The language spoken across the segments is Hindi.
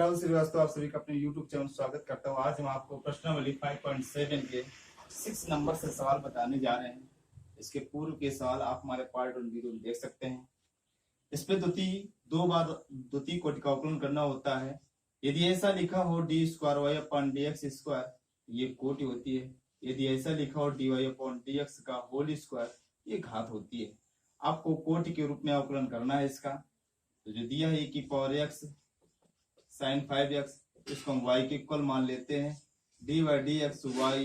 राहुल श्रीवास्तव आप सभी का अपने YouTube चैनल स्वागत करता हूँ। आज हम आपको प्रश्नावली 5.7 के 6 नंबर से सवाल बताने जा रहे हैं। इसके पूर्व के सवाल आप हमारे पार्ट 1 वीडियो में देख सकते हैं। इस पे दो बार द्वितीय कोटि का अवकलन करना होता है। यदि ऐसा लिखा हो D square Y upon D X square, ये कोटि होती है। यदि ऐसा लिखा हो D Y upon D X का होल स्क्वायर, ये घात होती है। आपको कोटि के रूप में अवकलन करना है इसका। तो जो दिया है e की पावर x साइन 5x, इसको हम y के इक्वल मान लेते हैं। D by D X Y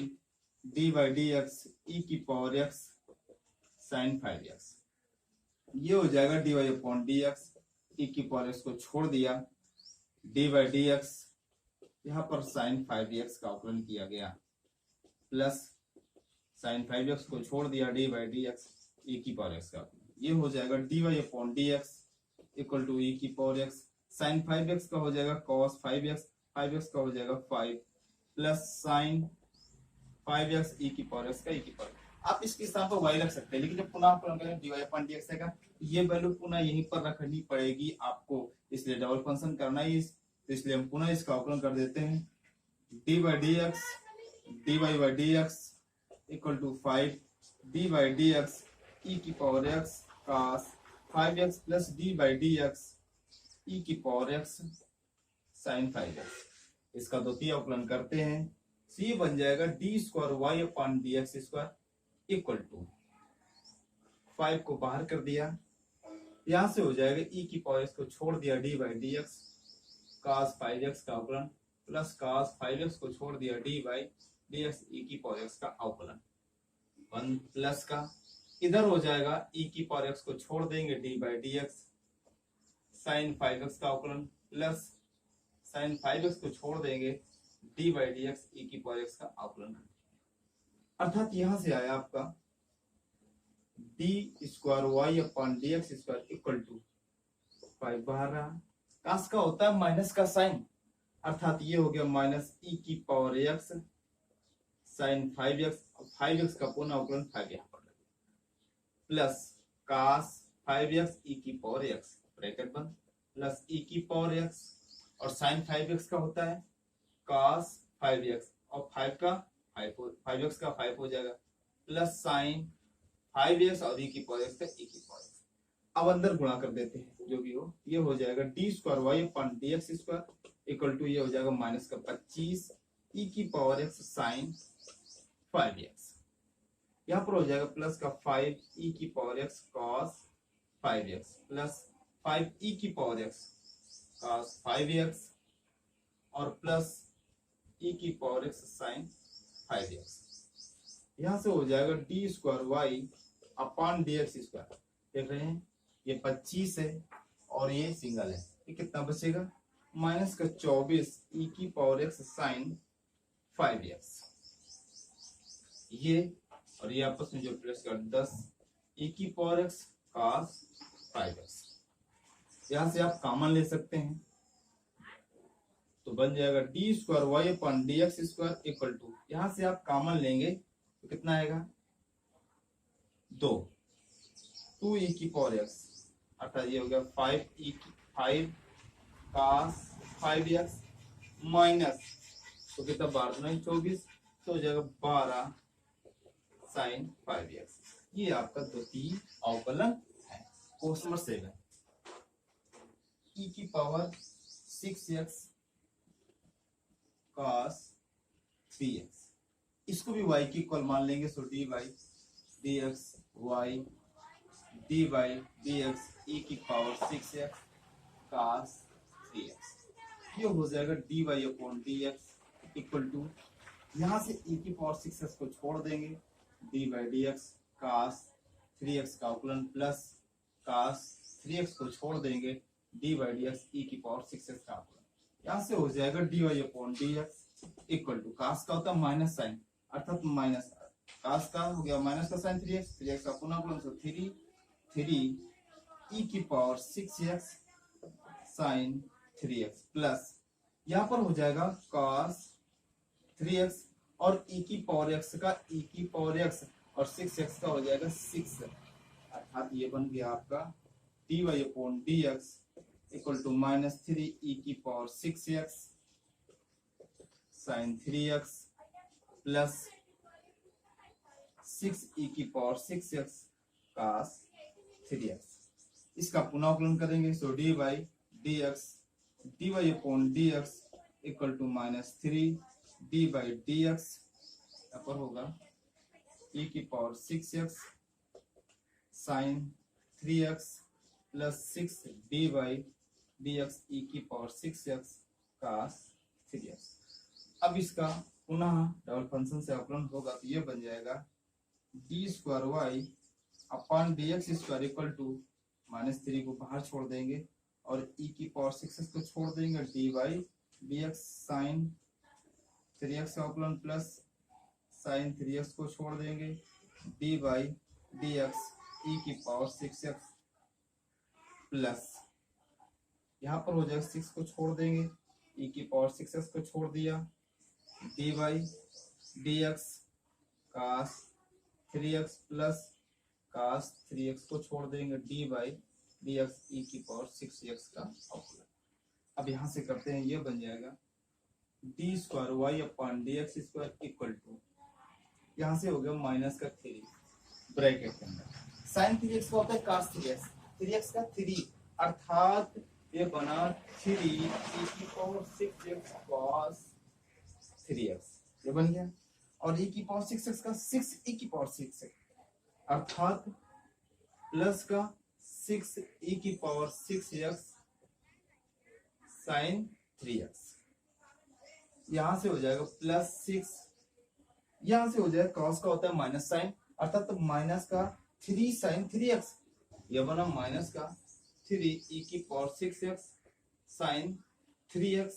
D by D X E की पावर x साइन 5x, ये हो जाएगा D Y upon D X. E की पावर x को छोड़ दिया, डी बाई डी एक्स, यहाँ पर साइन 5x का अवकलन किया गया, प्लस साइन 5x को छोड़ दिया, D by D X E की पावर x का, ये हो जाएगा D Y upon D X equal to E की पावर x साइन 5x का हो जाएगा cos 5x, 5x का हो जाएगा 5 प्लस साइन 5x ई की पावर x का ई की पावर। आप इसके स्थान पर y रख सकते हैं, लेकिन जब पुनः अवकलन करें dy अपॉन dx का ये वैल्यू पुनः यहीं पर रखनी पड़ेगी आपको, इसलिए डबल फंक्शन करना ही। तो इसलिए हम पुनः इसका अवकलन कर देते हैं। D by D X D Y by D X equal to 5 D by D X E की power x cos 5x plus D by D X E की पावर x साइन 5x। इसका द्वितीय अवकलन करते हैं, सी बन जाएगा D square Y upon D X square equal to 5 को बाहर कर दिया, यहां से हो जाएगा ई की पावर x को छोड़ दिया, D by D X cos 5x का अवकलन प्लस cos 5x को छोड़ दिया, D by D X E की पावर x का अवकलन। 1 प्लस का इधर हो जाएगा ई की पावर x को छोड़ देंगे, D by D X sine 5x का अवकलन प्लस साइन 5x को छोड़ देंगे, D by D X E की पावर x का अवकलन। अर्थात यहां से आया आपका D square Y upon D X square equal to 5 बाहर रहा, कास का होता है माइनस का साइन, अर्थात ये हो गया माइनस ई की पावर x साइन 5x का पुनः अवकलन 5 यहाँ पर प्लस कास 5x ई की पावर x ब्रैकेट बंद प्लस ई की पावर x और साइन 5x का होता है cos 5x और 5x का 5 हो जाएगा प्लस साइन 5x और ई की पावर x का ई की पावर x। अब अंदर गुणा कर देते हैं, जो भी हो ये हो जाएगा D square Y upon D X square equal to ये हो जाएगा माइनस का 25 ई की पावर x साइन 5x, यहाँ पर हो जाएगा प्लस का 5 ई की power x cos 5x plus 5 ई की पावर x cos 5x और प्लस ई की पावर x साइन 5x। यहां से हो जाएगा D square Y upon D X square, देख रहे हैं ये 25 है और ये सिंगल है, ये कितना बचेगा माइनस का 24 ई की पावर x साइन 5x, ये और ये आपस में जो प्लस कर 10 ई की पावर x cos 5x। यहां से आप कॉमन ले सकते हैं, तो बन जाएगा D square Y upon D X square equal to, यहां से आप कॉमन लेंगे तो कितना आएगा 2 ई की पावर x, अर्थात ये हो गया 5 cos 5x माइनस तो कितना 12 24, तो हो जाएगा 12 साइन 5x। ये आपका द्वितीय अवकलन है। क्वेश्चन नंबर 7 ई की पावर 6x cos 3x, इसको भी y की इक्वल मान लेंगे, so D by D X Y D by D X E की पावर 6x cos 3x, ये हो जाएगा D Y upon D X equal to, यहाँ से ई की पावर 6x को छोड़ देंगे, D by D X cos 3x का अवकलन प्लस cos 3x को छोड़ देंगे, D by D X E की पावर 6x का अवकलन। यहाँ से हो जाएगा D Y upon D X equal to, cos का होता है माइनस साइन, अर्थात माइनस कास का हो गया माइनस का साइन 3x का पुनः अवकलन, तो 3 ई की power 6x sign 3x plus यहाँ पर हो जाएगा cos 3x और ई की पावर x का ई की पावर x और 6x का हो जाएगा 6, अर्थात ये बन गया आपका dy upon dx equal to -3e⁻6x sin 3x plus 6e⁻6x cos 3x। इसका पुनःअवकलन करेंगे तो dy upon dx equal to -3 d by dx यहाँ पर होगा e⁻6x sin 3x plus 6 d by dx e⁻6x cos 3x। अब इसका पुनः डबल फंक्शन से अवकलन होगा तो ये बन जाएगा d² upon dx square equal to -3 को बाहर छोड़ देंगे और e⁻6x को छोड़ देंगे d by dx sin 3x का अवकलन प्लस sin 3x को छोड़ देंगे d by dx e⁻6x plus यहाँ पर हो जाएगा 6 को छोड़ देंगे e⁻6x को छोड़ दिया d by dx cos 3x plus cos 3x को छोड़ देंगे d बाई dx e⁻6x का अवकलन। अब यहाँ से करते हैं ये बन जाएगा d² upon dx square equal to यहाँ से हो गया माइनस का 3 ब्रैकेट के अंदर sin 3x का होता है cos 3x का 3 अर्थात ये बना 3e⁻6x cos 3x ये बन गया और e⁻6x का 6e⁻6x अर्थात प्लस का 6e⁻6x sin 3x यहां से हो जाएगा प्लस 6 यहां से हो जाएगा cos का होता है माइनस साइन अर्थात माइनस का 3 sin 3x यह बना माइनस का 3e⁻6x sin 3x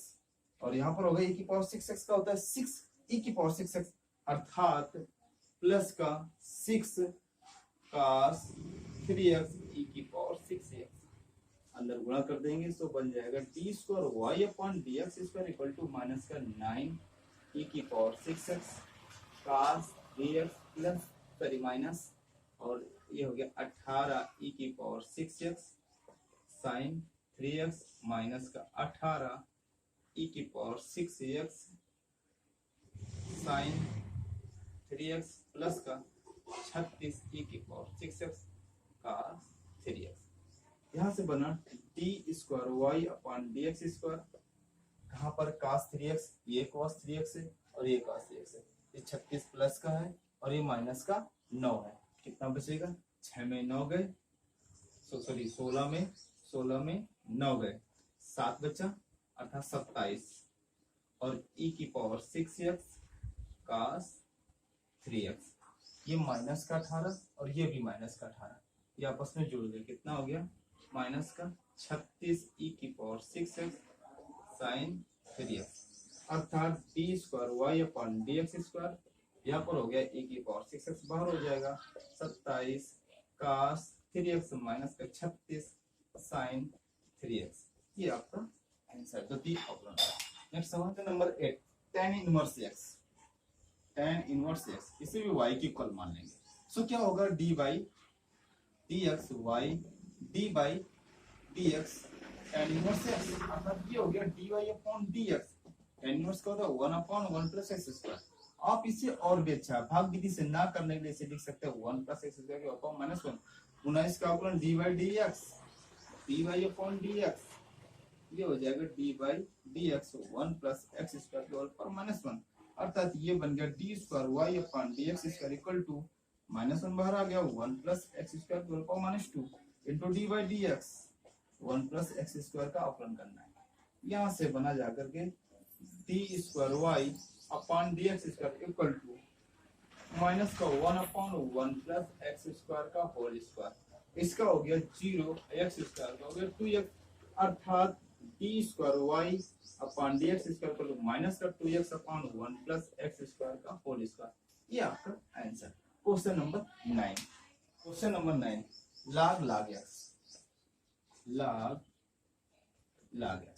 और यहाँ पर होगा e⁻6x का होता है 6e⁻6x अर्थात प्लस का 6 cos 3x e⁻6x अंदर गुणा कर देंगे तो बन जाएगा d² upon dx square equal to minus का 9e⁻6x cos 3x plus sorry minus और ये हो गया 18e⁻6x sin 3x माइनस का 18e⁻6x sin 3x प्लस का 36e⁻6x cos 3x यहाँ से बना d² अपॉन dx स्क्वायर कहाँ पर cos 3x ये cos 3x है और ये cos 3x है ये 36 प्लस का है और ये माइनस का 9 है कितना बचेगा 6 में 9 गए सॉरी 16 में 9 गए 7 बचा अर्थात 27 और e⁻6x cos 3x ये माइनस का 18 और ये भी माइनस का 18 ये आपस में जुड़ गए कितना हो गया माइनस का 36e⁻6x sin 3x अर्थात d² अपॉन dx स्क्वायर यहाँ पर हो गया e⁻6x बाहर हो जाएगा 27 cos 3x माइनस का 36 sin 3x ये आपका आंसर जो दी अवकलन। नेक्स्ट सवाल नंबर 8 tan इनवर्स x इसे भी y की इक्वल मान लेंगे सो क्या होगा d by dx y d by dx tan inverse x अर्थात ये हो गया dy upon dx tan inverse का होता है 1 अपॉन 1 प्लस x स्क्वायर। आप इसे और भी अच्छा भाग विधि से ना करने के लिए इसे लिख सकते हैं 1 प्लस x स्क्वायर के अपॉन माइनस 1 पुनः इसका अवकलन dy अपॉन dx ये हो जाएगा d by dx 1 plus x square के होल पर माइनस 1 अर्थात ये बन गया d² upon dx square equal to minus 1 बाहर आ गया 1 प्लस x स्क्वायर के होल पर minus 2 into d by dx 1 plus x square का अवकलन करना है यहाँ से बना जाकर के d² upon dx square equal to minus का 1 अपॉन 1 प्लस x स्क्वायर का होल स्क्वायर इसका हो गया 0 x स्क्वायर का हो गया 2x अर्थात d² upon dx square equal to minus का 2x upon 1 plus x square का होल स्क्वायर ये आपका answer. Question number 9 log x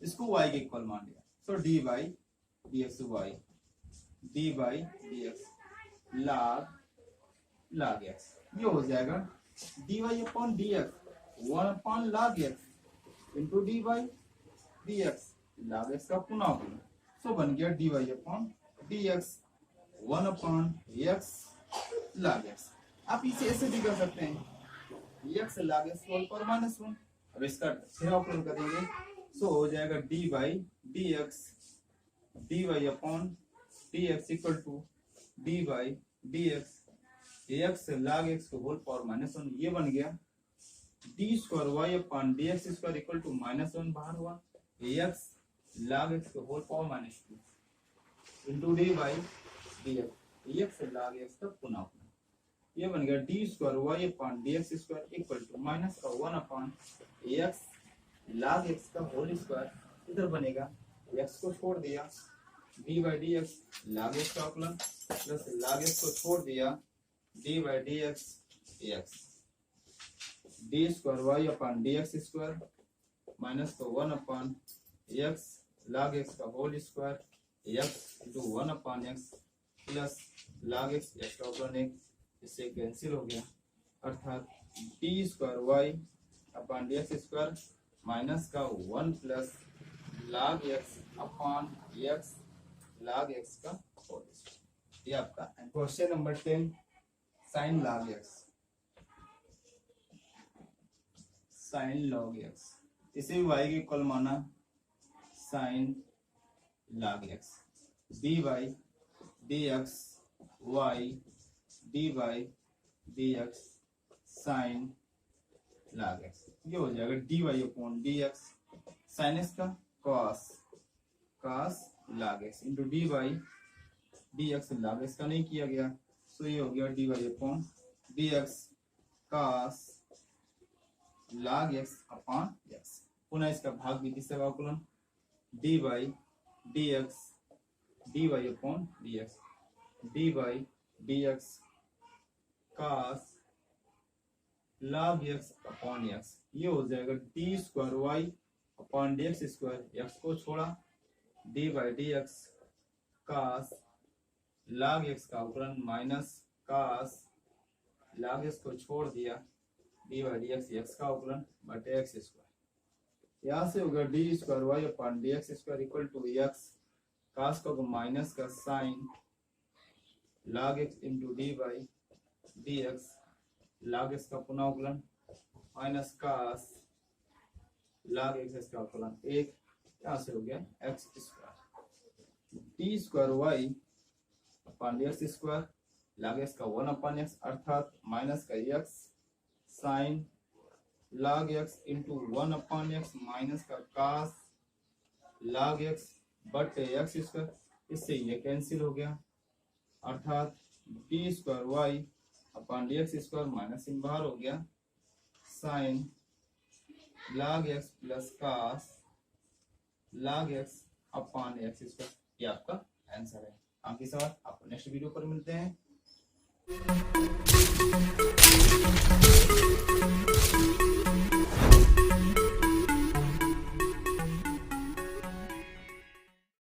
इसको y के इक्वल मान लिया so d by dx y d by dx log x ये हो जाएगा dy upon dx 1 upon log x into D Y D X log x का पुनः अवकलन। सो बन गया dy upon dx 1 upon x log x। आप इसे ऐसे भी कर सकते हैं x log x होल पर माइनस 1। अब इसका फिर अवकलन करेंगे सो हो जाएगा dy dx upon dx equal to dy dx x log x whole power minus 1। ये बन गया D square Y upon D X square equal to minus 1 बाहर हुआ X log x whole power minus 2 into D Y D X log x का पुनः अवकलन। ये बन गया D square Y upon D X square equal to minus का 1 अपॉन एक्स log x का होल स्क्वायर। इधर बनेगा x को छोड़ दिया D by D X log x का अवकलन प्लस log x को छोड़ दिया D by D X X D square Y upon D X square minus का 1 अपॉन एक्स log x का whole square X into 1 upon X plus log x X का अवकलन 1। इससे कैंसिल हो गया अर्थात D square Y upon D X square minus का 1 plus log x upon X log x का होल स्क्वायर। ये आपका question number 10 sine log x sine log x। इसे भी y के इक्वल माना sine log x dy dx y dy dx sine log x। ये हो जाएगा dy upon dx sine x का cos log x into dy dx log x का नहीं किया गया सो ये हो गया dy upon dx cos log x अपॉन x। पुनः इसका भाग भी किससे अवकलन dy dx dy upon dx dy dx cos log x अपॉन x। ये हो जाएगा D square Y upon D X square x को छोड़ा dy dx cos log x का अवकलन माइनस cos log x को छोड़ दिया D by D X X का अवकलन बटे एक्स स्क्वायर। यहाँ से होगा D square Y upon D X square equal to X cos का माइनस का sine log x into D by D X log x का पुनः अवकलन माइनस कास log x का अवकलन 1। यहाँ से हो गया X square D square Y upon D X square log x का 1 अपॉन एक्स अर्थात माइनस का X sine log x into 1 upon X minus का cos log x बटे एक्स स्क्वायर। इससे ये कैंसिल हो गया अर्थात D square Y upon D X square minus इन बाहर हो गया sine log x plus cos log x upon X square. ये आपका आंसर है। आपके साथ आपको नेक्स्ट वीडियो पर मिलते हैं।